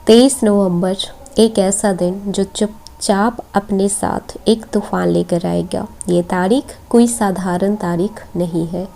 23 नवंबर एक ऐसा दिन जो चुपचाप अपने साथ एक तूफान लेकर आएगा। ये तारीख कोई साधारण तारीख नहीं है।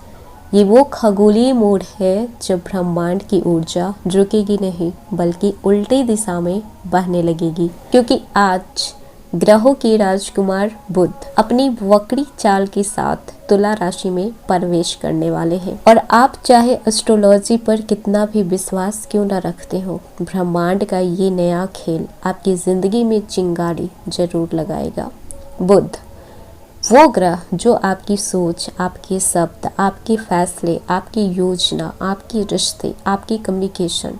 ये वो खगोलीय मोड़ है जब ब्रह्मांड की ऊर्जा रुकेगी नहीं बल्कि उल्टी दिशा में बहने लगेगी, क्योंकि आज ग्रहों के राजकुमार बुध अपनी वक्री चाल के साथ तुला राशि में प्रवेश करने वाले हैं। और आप चाहे एस्ट्रोलॉजी पर कितना भी विश्वास क्यों न रखते हो, ब्रह्मांड का ये नया खेल आपकी जिंदगी में चिंगारी जरूर लगाएगा। बुध वो ग्रह जो आपकी सोच, आपके शब्द, आपके फैसले, आपकी योजना, आपके रिश्ते, आपकी कम्युनिकेशन,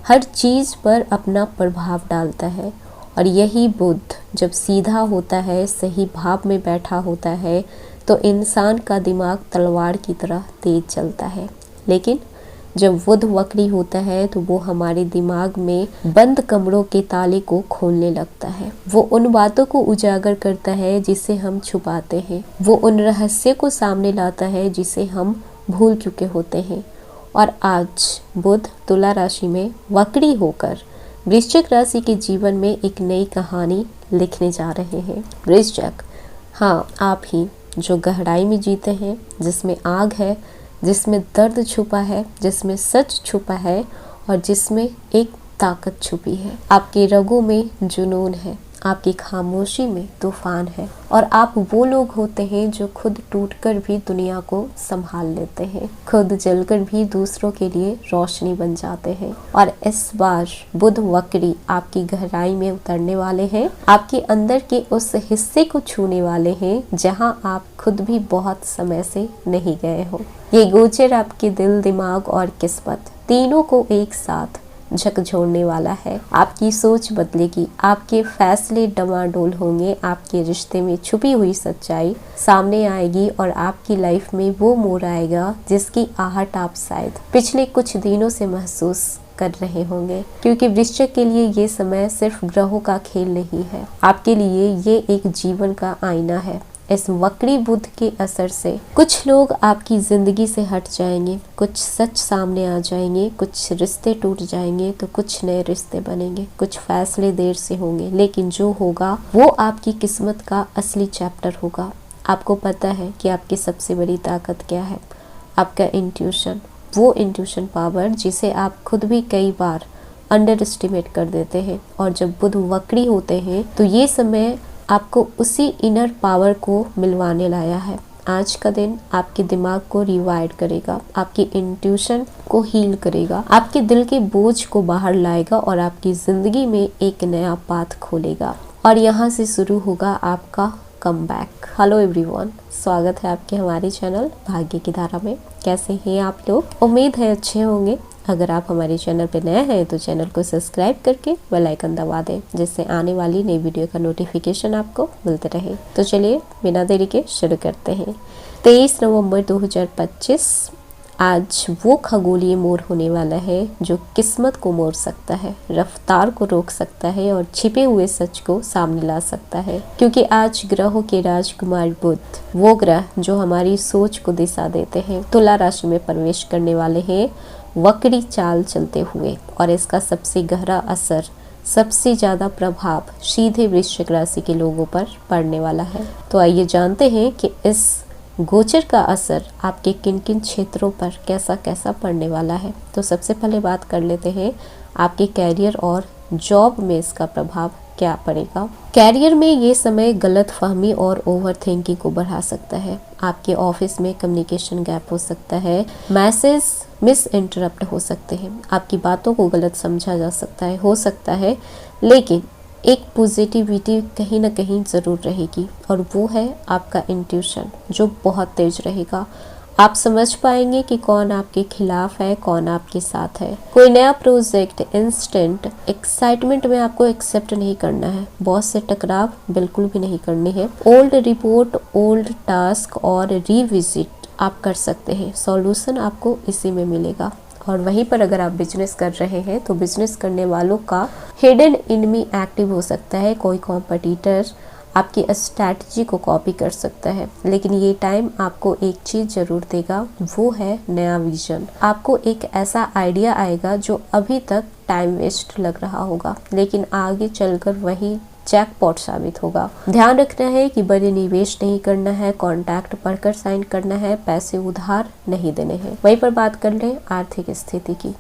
हर चीज पर अपना प्रभाव डालता है। और यही बुध जब सीधा होता है, सही भाव में बैठा होता है, तो इंसान का दिमाग तलवार की तरह तेज चलता है। लेकिन जब बुध वक्री होता है तो वो हमारे दिमाग में बंद कमरों के ताले को खोलने लगता है। वो उन बातों को उजागर करता है जिसे हम छुपाते हैं। वो उन रहस्य को सामने लाता है जिसे हम भूल चुके होते हैं। और आज बुध तुला राशि में वक्री होकर वृश्चिक राशि के जीवन में एक नई कहानी लिखने जा रहे हैं। वृश्चिक, हाँ आप ही, जो गहराई में जीते हैं, जिसमें आग है, जिसमें दर्द छुपा है, जिसमें सच छुपा है और जिसमें एक ताकत छुपी है। आपके रगों में जुनून है, आपकी खामोशी में तूफान है। और आप वो लोग होते हैं जो खुद टूटकर भी दुनिया को संभाल लेते हैं, खुद जलकर भी दूसरों के लिए रोशनी बन जाते हैं। और इस बार बुध वक्री आपकी गहराई में उतरने वाले हैं, आपके अंदर के उस हिस्से को छूने वाले हैं जहां आप खुद भी बहुत समय से नहीं गए हो। ये गोचर आपके दिल, दिमाग और किस्मत तीनों को एक साथ झकझोरने वाला है। आपकी सोच बदलेगी, आपके फैसले डमाडोल होंगे, आपके रिश्ते में छुपी हुई सच्चाई सामने आएगी और आपकी लाइफ में वो मोड़ आएगा जिसकी आहट आप शायद पिछले कुछ दिनों से महसूस कर रहे होंगे। क्योंकि वृश्चिक के लिए ये समय सिर्फ ग्रहों का खेल नहीं है, आपके लिए ये एक जीवन का आईना है। इस वक्री बुध के असर से कुछ लोग आपकी जिंदगी से हट जाएंगे, कुछ सच सामने आ जाएंगे, कुछ रिश्ते टूट जाएंगे तो कुछ नए रिश्ते बनेंगे, कुछ फैसले देर से होंगे, लेकिन जो होगा वो आपकी किस्मत का असली चैप्टर होगा। आपको पता है कि आपकी सबसे बड़ी ताकत क्या है? आपका इंट्यूशन, वो इंट्यूशन पावर जिसे आप खुद भी कई बार अंडर एस्टिमेट कर देते हैं। और जब बुध वक्री होते हैं तो ये समय आपको उसी इनर पावर को मिलवाने लाया है। आज का दिन आपके दिमाग को रिवाइड करेगा, आपकी इंट्यूशन को हील करेगा, आपके दिल के बोझ को बाहर लाएगा और आपकी जिंदगी में एक नया पाथ खोलेगा। और यहाँ से शुरू होगा आपका कमबैक। हेलो एवरीवन, स्वागत है आपके हमारे चैनल भाग्य की धारा में। कैसे हैं आप लोग? उम्मीद है अच्छे होंगे। अगर आप हमारे चैनल पर नए हैं तो चैनल को सब्सक्राइब करके बेल आइकन दबा दें, जिससे आने वाली नई वीडियो का नोटिफिकेशन आपको मिलते रहे। तो चलिए बिना देरी के शुरू करते हैं। 23 नवंबर 2025 आज वो खगोलीय मोड़ होने वाला है जो किस्मत को मोड़ सकता है, रफ्तार को रोक सकता है और छिपे हुए सच को सामने ला सकता है। क्योंकि आज ग्रहों के राजकुमार बुध, वो ग्रह जो हमारी सोच को दिशा देते हैं, तुला राशि में प्रवेश करने वाले हैं वक्री चाल चलते हुए। और इसका सबसे गहरा असर, सबसे ज्यादा प्रभाव सीधे वृश्चिक राशि के लोगों पर पड़ने वाला है। तो आइए जानते हैं कि इस गोचर का असर आपके किन किन क्षेत्रों पर कैसा कैसा पड़ने वाला है। तो सबसे पहले बात कर लेते हैं आपके कैरियर और जॉब में इसका प्रभाव क्या पड़ेगा। कैरियर में ये समय गलत फहमी और ओवर थिंकिंग को बढ़ा सकता है। आपके ऑफिस में कम्युनिकेशन गैप हो सकता है, मैसेज मिस इंटरप्ट हो सकते हैं, आपकी बातों को गलत समझा जा सकता है, लेकिन एक पॉजिटिविटी कहीं ना कहीं ज़रूर रहेगी। और वो है आपका इंट्यूशन जो बहुत तेज रहेगा। आप समझ पाएंगे कि कौन आपके खिलाफ है, कौन आपके साथ है। कोई नया प्रोजेक्ट इंस्टेंट एक्साइटमेंट में आपको एक्सेप्ट नहीं करना है। बॉस से टकराव बिल्कुल भी नहीं करनी है। ओल्ड रिपोर्ट, ओल्ड टास्क और रिविजिट आप कर सकते हैं। सॉल्यूशन आपको इसी में मिलेगा। और वहीं पर अगर आप बिजनेस कर रहे हैं तो बिजनेस करने वालों का हिडन एनिमी एक्टिव हो सकता है। कोई कॉम्पिटिटर आपकी स्ट्रैटेजी को कॉपी कर सकता है, लेकिन ये टाइम आपको एक चीज जरूर देगा, वो है नया विजन। आपको एक ऐसा आइडिया आएगा जो अभी तक टाइम वेस्ट लग रहा होगा, लेकिन आगे चलकर वही जैकपॉट साबित होगा। ध्यान रखना है कि बड़े निवेश नहीं करना है, कॉन्ट्रैक्ट पढ़कर साइन करना है, पैसे उधार नहीं देने हैं। वहीं पर बात कर लें आर्थिक स्थिति की,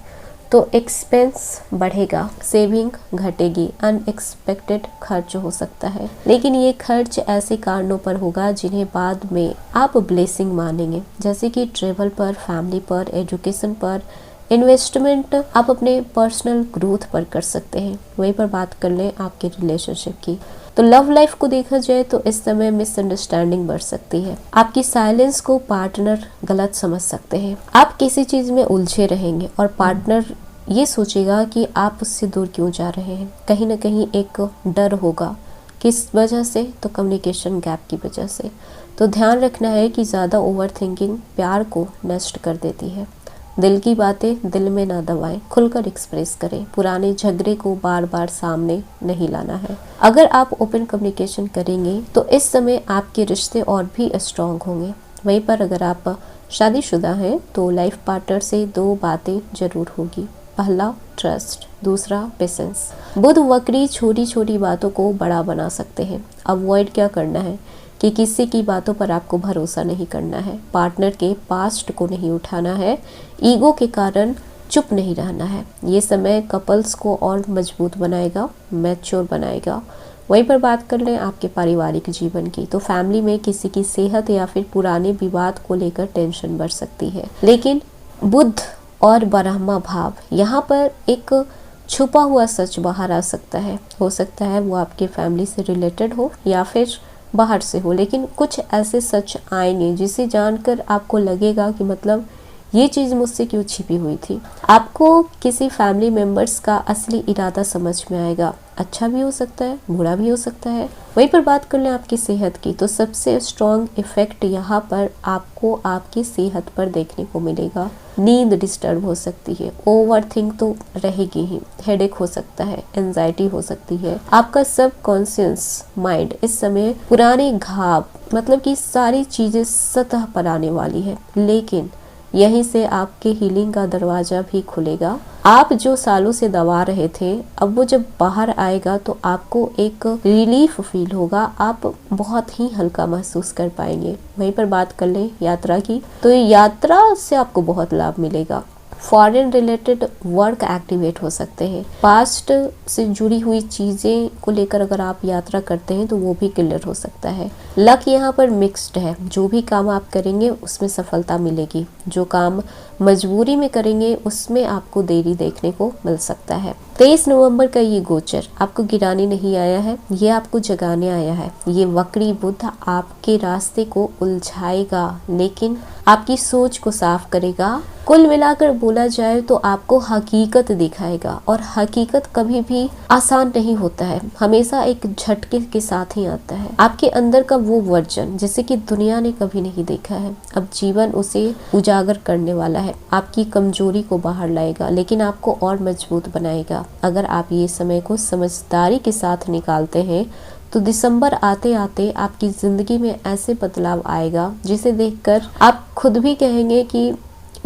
तो एक्सपेंस बढ़ेगा, सेविंग घटेगी, अनएक्सपेक्टेड खर्च हो सकता है, लेकिन ये खर्च ऐसे कारणों पर होगा जिन्हें बाद में आप ब्लेसिंग मानेंगे, जैसे कि ट्रेवल पर, फैमिली पर, एजुकेशन पर, इन्वेस्टमेंट आप अपने पर्सनल ग्रोथ पर कर सकते हैं। वहीं पर बात कर लें आपके रिलेशनशिप की, तो लव लाइफ को देखा जाए तो इस समय मिसअंडरस्टैंडिंग बढ़ सकती है। आपकी साइलेंस को पार्टनर गलत समझ सकते हैं। आप किसी चीज में उलझे रहेंगे और पार्टनर ये सोचेगा कि आप उससे दूर क्यों जा रहे हैं। कहीं ना कहीं एक डर होगा, किस वजह से, तो कम्युनिकेशन गैप की वजह से। तो ध्यान रखना है कि ज़्यादा ओवर थिंकिंग प्यार को नष्ट कर देती है। दिल की बातें दिल में ना दबाएं, खुलकर एक्सप्रेस करें। पुराने झगड़े को बार बार सामने नहीं लाना है। अगर आप ओपन कम्युनिकेशन करेंगे तो इस समय आपके रिश्ते और भी स्ट्रॉन्ग होंगे। वहीं पर अगर आप शादीशुदा हैं तो लाइफ पार्टनर से 2 बातें जरूर होगी। पहला ट्रस्ट, दूसरा पेशेंस। बुध वक्री छोटी छोटी बातों को बड़ा बना सकते हैं। अवॉइड क्या करना है कि किसी की बातों पर आपको भरोसा नहीं करना है, पार्टनर के पास्ट को नहीं उठाना है, ईगो के कारण चुप नहीं रहना है। ये समय कपल्स को और मजबूत बनाएगा, मैच्योर बनाएगा। वहीं पर बात कर लें आपके पारिवारिक जीवन की, तो फैमिली में किसी की सेहत या फिर पुराने विवाद को लेकर टेंशन बढ़ सकती है, लेकिन बुध और ब्रह्मा भाव, यहाँ पर एक छुपा हुआ सच बाहर आ सकता है। हो सकता है वो आपके फैमिली से रिलेटेड हो या फिर बाहर से हो, लेकिन कुछ ऐसे सच आएंगे जिसे जानकर आपको लगेगा कि मतलब ये चीज़ मुझसे क्यों छिपी हुई थी। आपको किसी फैमिली मेंबर्स का असली इरादा समझ में आएगा। अच्छा भी हो सकता है, बुरा भी हो सकता है। वहीं पर बात कर लें आपकी सेहत की, तो सबसे स्ट्रॉन्ग इफेक्ट यहाँ पर आपको आपकी सेहत पर देखने को मिलेगा। नींद डिस्टर्ब हो सकती है, ओवर थिंक तो रहेगी ही, हेडेक हो सकता है, एंजाइटी हो सकती है। आपका सब कॉन्शियस माइंड इस समय पुराने घाव, मतलब कि सारी चीजें सतह पर आने वाली है, लेकिन यहीं से आपके हीलिंग का दरवाजा भी खुलेगा। आप जो सालों से दबा रहे थे, अब वो जब बाहर आएगा तो आपको एक रिलीफ फील होगा, आप बहुत ही हल्का महसूस कर पाएंगे। वहीं पर बात कर लें यात्रा की, तो ये यात्रा से आपको बहुत लाभ मिलेगा। फॉरेन रिलेटेड वर्क एक्टिवेट हो सकते हैं। पास्ट से जुड़ी हुई चीज़ें को लेकर अगर आप यात्रा करते हैं तो वो भी क्लियर हो सकता है। लक यहाँ पर मिक्स्ड है, जो भी काम आप करेंगे उसमें सफलता मिलेगी, जो काम मजबूरी में करेंगे उसमें आपको देरी देखने को मिल सकता है। 23 नवंबर का ये गोचर आपको गिराने नहीं आया है, ये आपको जगाने आया है। ये वक्री बुध आपके रास्ते को उलझाएगा, लेकिन आपकी सोच को साफ करेगा। कुल मिलाकर बोला जाए तो आपको हकीकत दिखाएगा, और हकीकत कभी भी आसान नहीं होता है, हमेशा एक झटके के साथ ही आता है। आपके अंदर का वो वर्जन जिसे कि दुनिया ने कभी नहीं देखा है, अब जीवन उसे उजागर करने वाला है। आपकी कमजोरी को बाहर लाएगा, लेकिन आपको और मजबूत बनाएगा। अगर आप ये समय को समझदारी के साथ निकालते हैं तो दिसंबर आते आते आपकी जिंदगी में ऐसे बदलाव आएगा जिसे देखकर आप खुद भी कहेंगे कि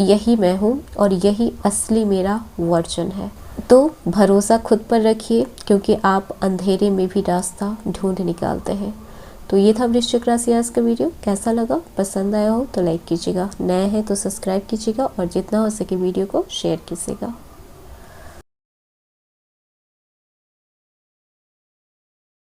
यही मैं हूँ और यही असली मेरा वर्जन है। तो भरोसा खुद पर रखिए, क्योंकि आप अंधेरे में भी रास्ता ढूंढ निकालते हैं। तो ये था वृश्चिक राशि आज का वीडियो। कैसा लगा, पसंद आया हो तो लाइक कीजिएगा, नए हैं तो सब्सक्राइब कीजिएगा और जितना हो सके वीडियो को शेयर कीजिएगा।